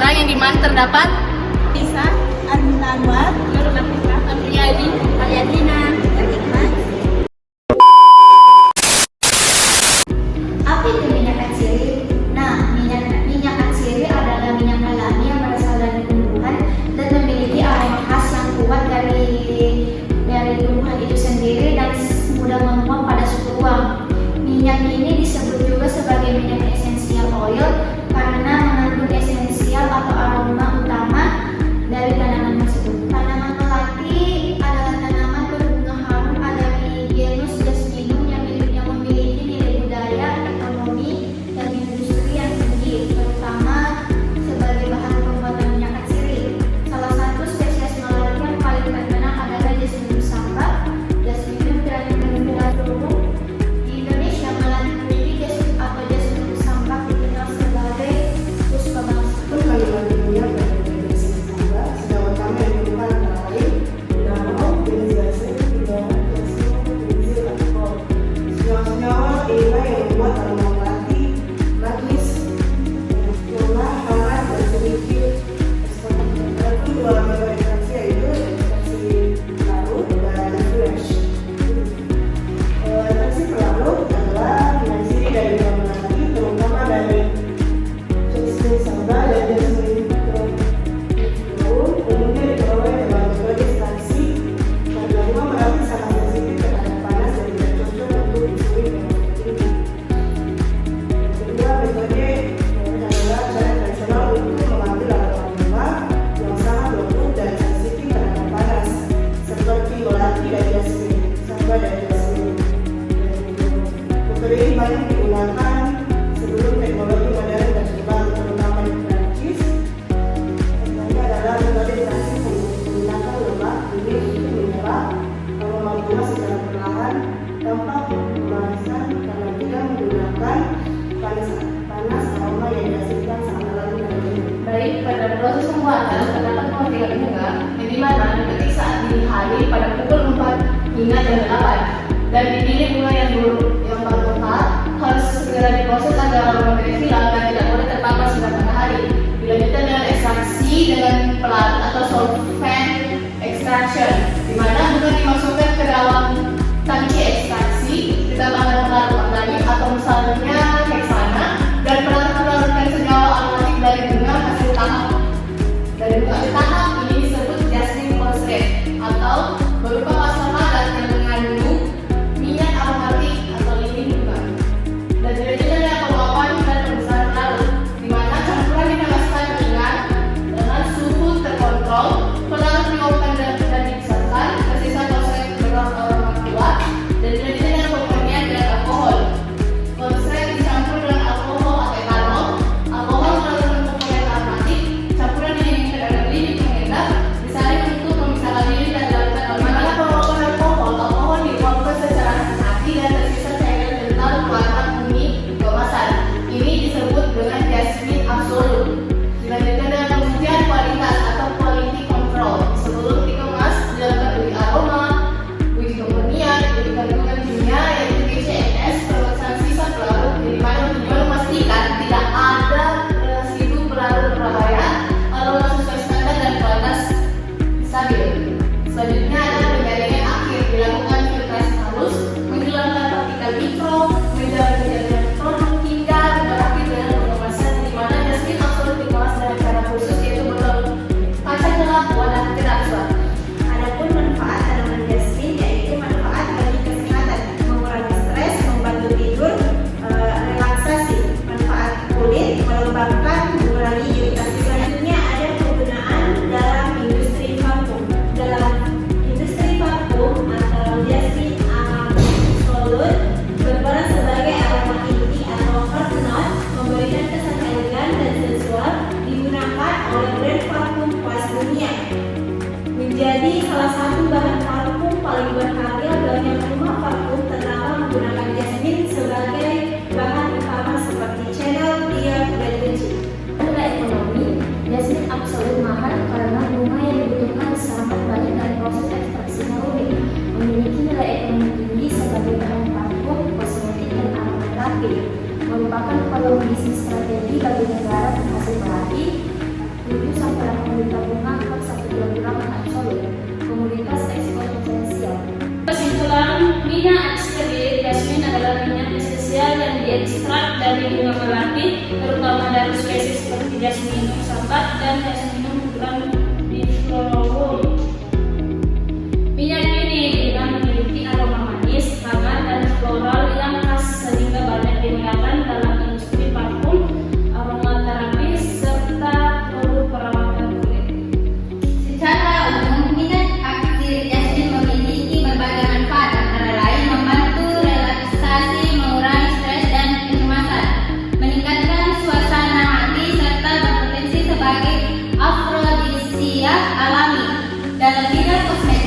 orang yang dimana terdapat Bisa, Armin Anwar, Nurul Nafisa, Andriadi, Ariadina, Hikmat. Apa itu minyak atsiri? Nah, minyak atsiri adalah minyak alami yang berasal dari tumbuhan dan memiliki aroma khas yang kuat dari tumbuhan itu sendiri dan mudah menguap pada suhu ruang. Minyak ini disebut juga sebagai minyak essential oil karena mengandung esensial atau aroma utama dari tanaman tersebut. Tanaman melati adalah tanaman berbunga harum dari genus Jasminum yang memiliki nilai budaya, ekonomi, dan industri yang tinggi, terutama sebagai bahan pembuatan minyak atsiri. Salah satu spesies melati yang paling terkenal adalah Jasminum samba, Jasminum grandiflora. Di Indonesia, melati putih atau Jasminum samba dikenal sebagai puspa bangsa. Kalimat minyak dan jenis samba senyawa utama yang ditemukan antara lain dinamo, benzodiazepin, bidang, benzil, alkohol. Senyawa-senyawa inilah yang membuat aroma melati manis, lemah, hangat, dan sedikit ekstrak. Adapun dua metode ekstraksi yaitu ekstraksi larut dan fresh. Ekstraksi pelarut adalah minyak siri dari bunga melati, terutama dari Jasminum samba dan Jasminum daun. Umumnya diperoleh dalam metode ekstraksi karena bunga melati sangat sensitif terhadap panas dan tidak cocok untuk disuhui dengan tinggi. Kedua metode adalah cara tradisional untuk mengambil aroma bunga yang sangat lembut dan sensitif terhadap panas, seperti melati dan jasmin, samba dan jasmin. Metode ini banyak digunakan sebelum teknologi modern berkembang, terutama di Prancis. Contohnya adalah metode ekstraksi menggunakan lemak dingin untuk menyerap aroma bunga secara perlahan tanpa pemanasan karena tidak menggunakan panas aroma yang dihasilkan saat terlalu dingin. Baik, pada proses pembuatan terdapat perbedaan bunga yang dimana dipetik saat dini hari pada pukul 4 hingga jam 8 dan dipilih bunga yang baru tepat harus segera diproses agar aroma hilang dan tidak boleh terpapar sinar matahari. Dilanjutkan dengan ekstraksi dengan pelarut atau solvent extraction, di mana bunga dimasukkan ke dalam tangki ekstraksi ditambahkan pelarut organik atau misalnya heksana dan pelarut-pelarutkan senyawa aromatik dari bunga hasil tahap. Dari bunga hasil tahap ini disebut jasmine concentrate atau berupa pasta padat yang mengandung minyak aromatik atau lilin bunga. Dan dilanjutkan dengan penguapan dan pembesaran pelarut, di mana campuran dipanaskan dengan suhu terkontrol, pelarut diuapkan dan dipisahkan. aspartat, dan jasminum grandiflorowum. Minyak ini dengan memiliki aroma manis, hangat, dan floral yang khas sehingga banyak digunakan dalam industri parfum, aromaterapi, serta produk perawatan kulit. Secara umum, minyak aksir jasmin memiliki berbagai manfaat, antara lain membantu relaksasi, mengurangi stres dan kecemasan, meningkatkan suasana hati, serta berpotensi sebagai afrodisiak alami. Dalam bidang kosmetik,